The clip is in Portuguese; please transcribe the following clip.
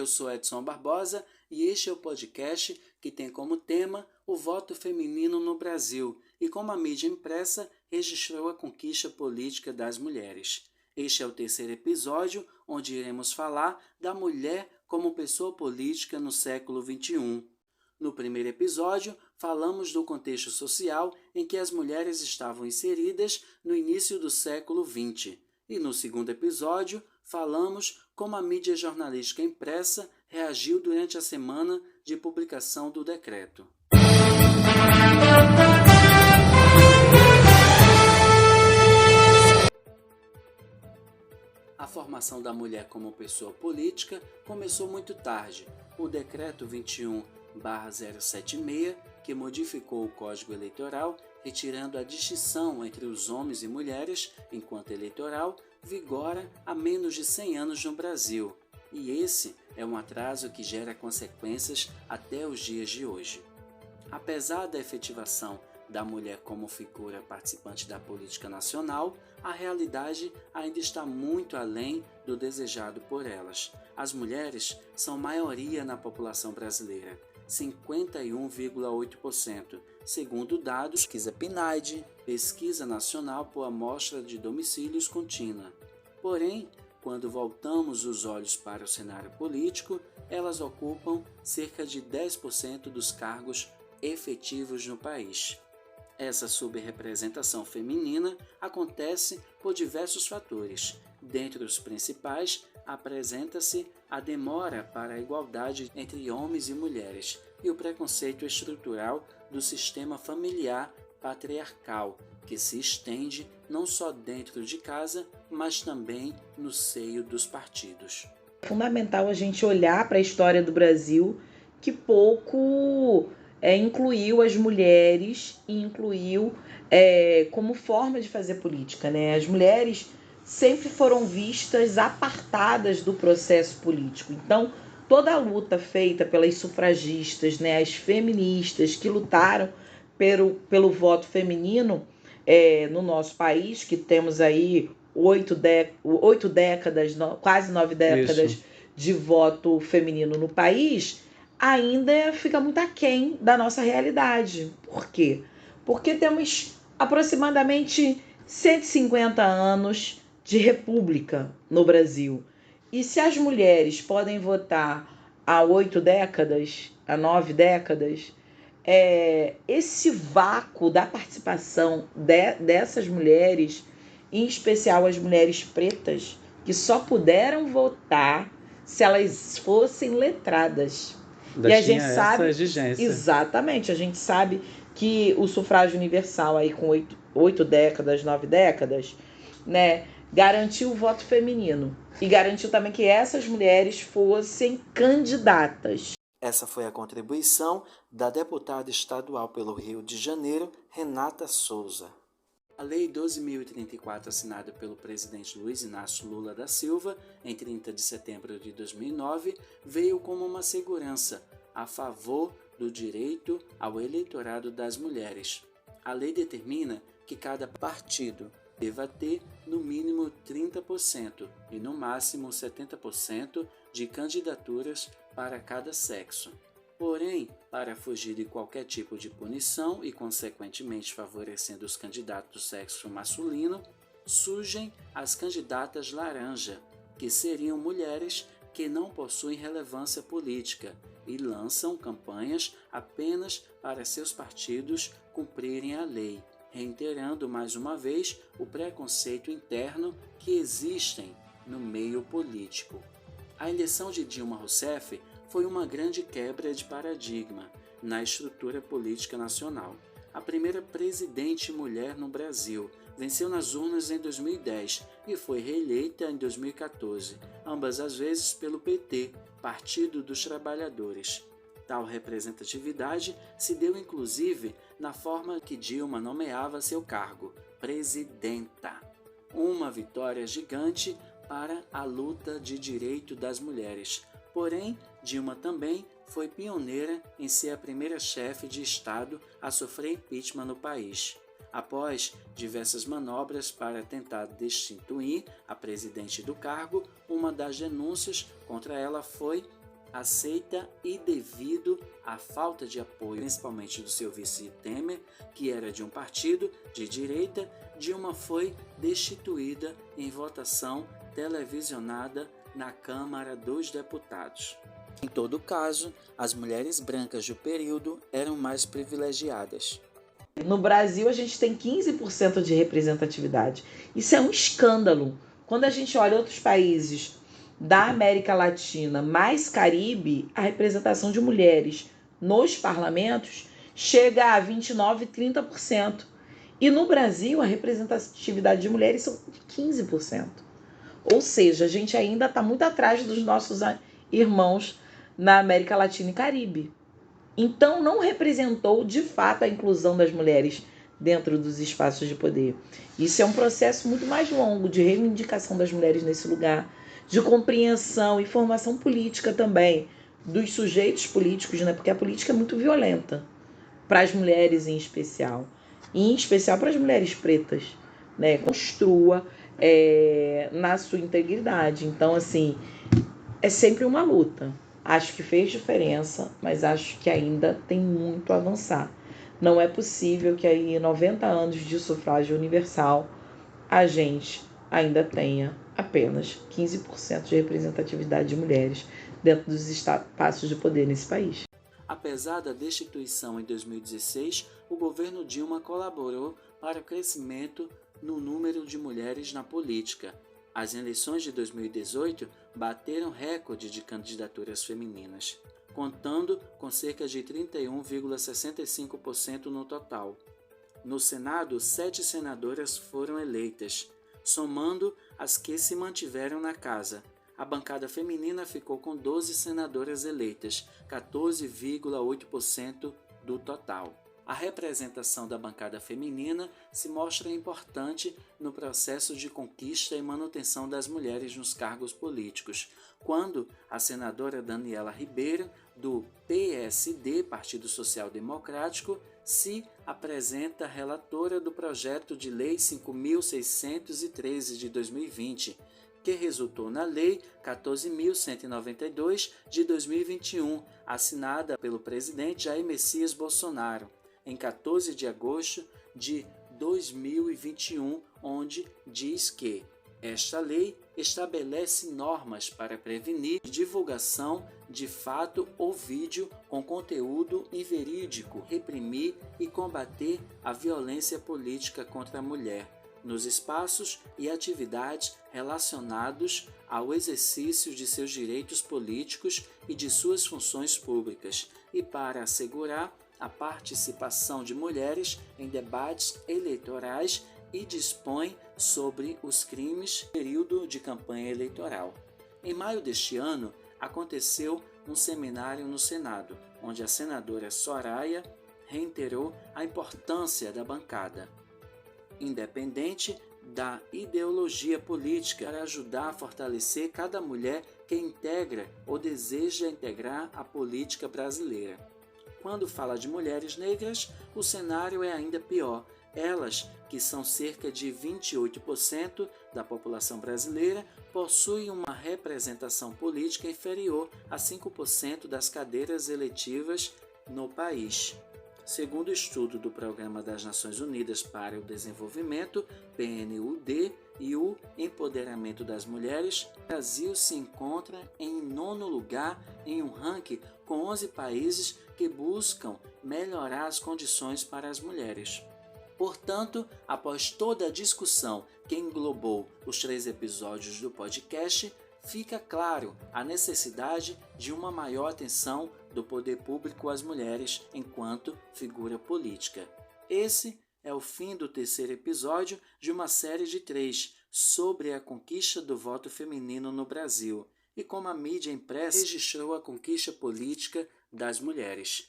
sou Edson Barbosa e este é o podcast que tem como tema o voto feminino no Brasil e como a mídia impressa registrou a conquista política das mulheres. Este é o terceiro episódio, onde iremos falar da mulher como pessoa política no século XXI. No primeiro episódio, falamos do contexto social em que as mulheres estavam inseridas no início do século XX. E no segundo episódio, falamos como a mídia jornalística impressa reagiu durante a semana de publicação do decreto. A formação da mulher como pessoa política começou muito tarde. O Decreto 21/076, que modificou o Código Eleitoral, retirando a distinção entre os homens e mulheres enquanto eleitoral, vigora há menos de 100 anos no Brasil. E esse é um atraso que gera consequências até os dias de hoje. Apesar da efetivação da mulher como figura participante da política nacional, a realidade ainda está muito além do desejado por elas. As mulheres são maioria na população brasileira, 51,8%, segundo dados da pesquisa PNAD, Pesquisa Nacional por Amostra de Domicílios Contínua. Porém, quando voltamos os olhos para o cenário político, elas ocupam cerca de 10% dos cargos efetivos no país. Essa subrepresentação feminina acontece por diversos fatores. Dentre os principais, apresenta-se a demora para a igualdade entre homens e mulheres e o preconceito estrutural do sistema familiar patriarcal, que se estende não só dentro de casa, mas também no seio dos partidos. É fundamental a gente olhar para a história do Brasil, que pouco incluiu as mulheres e incluiu como forma de fazer política, né? As mulheres sempre foram vistas apartadas do processo político. Então, toda a luta feita pelas sufragistas, né, as feministas que lutaram pelo voto feminino no nosso país, que temos aí 8 décadas, quase 9 décadas Isso. de voto feminino no país, ainda fica muito aquém da nossa realidade. Por quê? Porque temos aproximadamente 150 anos de república no Brasil. E se as mulheres podem votar há 8 décadas, há 9 décadas, esse vácuo da participação dessas mulheres, em especial as mulheres pretas, que só puderam votar se elas fossem letradas. E a gente sabe essa exigência. Exatamente, a gente sabe que o sufrágio universal aí com 8 décadas, 9 décadas, né, garantiu o voto feminino e garantiu também que essas mulheres fossem candidatas. Essa foi a contribuição da deputada estadual pelo Rio de Janeiro, Renata Souza. A Lei 12.034, assinada pelo presidente Luiz Inácio Lula da Silva em 30 de setembro de 2009, veio como uma segurança a favor do direito ao eleitorado das mulheres. A lei determina que cada partido deva ter no mínimo 30% e no máximo 70% de candidaturas para cada sexo. Porém, para fugir de qualquer tipo de punição e, consequentemente, favorecendo os candidatos do sexo masculino, surgem as candidatas laranja, que seriam mulheres que não possuem relevância política e lançam campanhas apenas para seus partidos cumprirem a lei, reiterando mais uma vez o preconceito interno que existem no meio político. A eleição de Dilma Rousseff foi uma grande quebra de paradigma na estrutura política nacional. A primeira presidente mulher no Brasil venceu nas urnas em 2010 e foi reeleita em 2014, ambas as vezes pelo PT, Partido dos Trabalhadores. Tal representatividade se deu inclusive na forma que Dilma nomeava seu cargo, presidenta. Uma vitória gigante para a luta de direito das mulheres. Porém, Dilma também foi pioneira em ser a primeira chefe de Estado a sofrer impeachment no país. Após diversas manobras para tentar destituir a presidente do cargo, uma das denúncias contra ela foi aceita e devido à falta de apoio, principalmente do seu vice Temer, que era de um partido de direita, Dilma foi destituída em votação televisionada na Câmara dos Deputados. Em todo caso, as mulheres brancas do período eram mais privilegiadas. No Brasil, a gente tem 15% de representatividade. Isso é um escândalo. Quando a gente olha outros países da América Latina mais Caribe, a representação de mulheres nos parlamentos chega a 29%, 30%. E no Brasil, a representatividade de mulheres são de 15%. Ou seja, a gente ainda está muito atrás dos nossos irmãos na América Latina e Caribe. Então, não representou, de fato, a inclusão das mulheres dentro dos espaços de poder. Isso é um processo muito mais longo de reivindicação das mulheres nesse lugar, de compreensão e formação política também dos sujeitos políticos, né? Porque a política é muito violenta para as mulheres em especial para as mulheres pretas, né? Construa na sua integridade. Então, assim, é sempre uma luta. Acho que fez diferença, mas acho que ainda tem muito a avançar. Não é possível que aí em 90 anos de sufrágio universal a gente ainda tenha apenas 15% de representatividade de mulheres dentro dos espaços de poder nesse país. Apesar da destituição em 2016, o governo Dilma colaborou para o crescimento no número de mulheres na política. As eleições de 2018 bateram recorde de candidaturas femininas, contando com cerca de 31,65% no total. No Senado, 7 senadoras foram eleitas, somando as que se mantiveram na casa. A bancada feminina ficou com 12 senadoras eleitas, 14,8% do total. A representação da bancada feminina se mostra importante no processo de conquista e manutenção das mulheres nos cargos políticos, quando a senadora Daniela Ribeiro, do PSD, Partido Social Democrático, se apresenta relatora do projeto de Lei 5.613 de 2020, que resultou na Lei 14.192 de 2021, assinada pelo presidente Jair Messias Bolsonaro, em 14 de agosto de 2021, onde diz que esta lei estabelece normas para prevenir divulgação de fato ou vídeo com conteúdo inverídico, reprimir e combater a violência política contra a mulher, nos espaços e atividades relacionados ao exercício de seus direitos políticos e de suas funções públicas, e para assegurar a participação de mulheres em debates eleitorais e dispõe sobre os crimes no período de campanha eleitoral. Em maio deste ano, aconteceu um seminário no Senado, onde a senadora Soraya reiterou a importância da bancada independente da ideologia política para ajudar a fortalecer cada mulher que integra ou deseja integrar a política brasileira. Quando fala de mulheres negras, o cenário é ainda pior. Elas, que são cerca de 28% da população brasileira, possuem uma representação política inferior a 5% das cadeiras eletivas no país. Segundo o estudo do Programa das Nações Unidas para o Desenvolvimento, PNUD, e o Empoderamento das Mulheres, o Brasil se encontra em 9º lugar em um ranking com 11 países que buscam melhorar as condições para as mulheres. Portanto, após toda a discussão que englobou os 3 episódios do podcast, fica claro a necessidade de uma maior atenção do poder público às mulheres enquanto figura política. Esse é o fim do 3º episódio de uma série de 3 sobre a conquista do voto feminino no Brasil e como a mídia impressa registrou a conquista política das mulheres.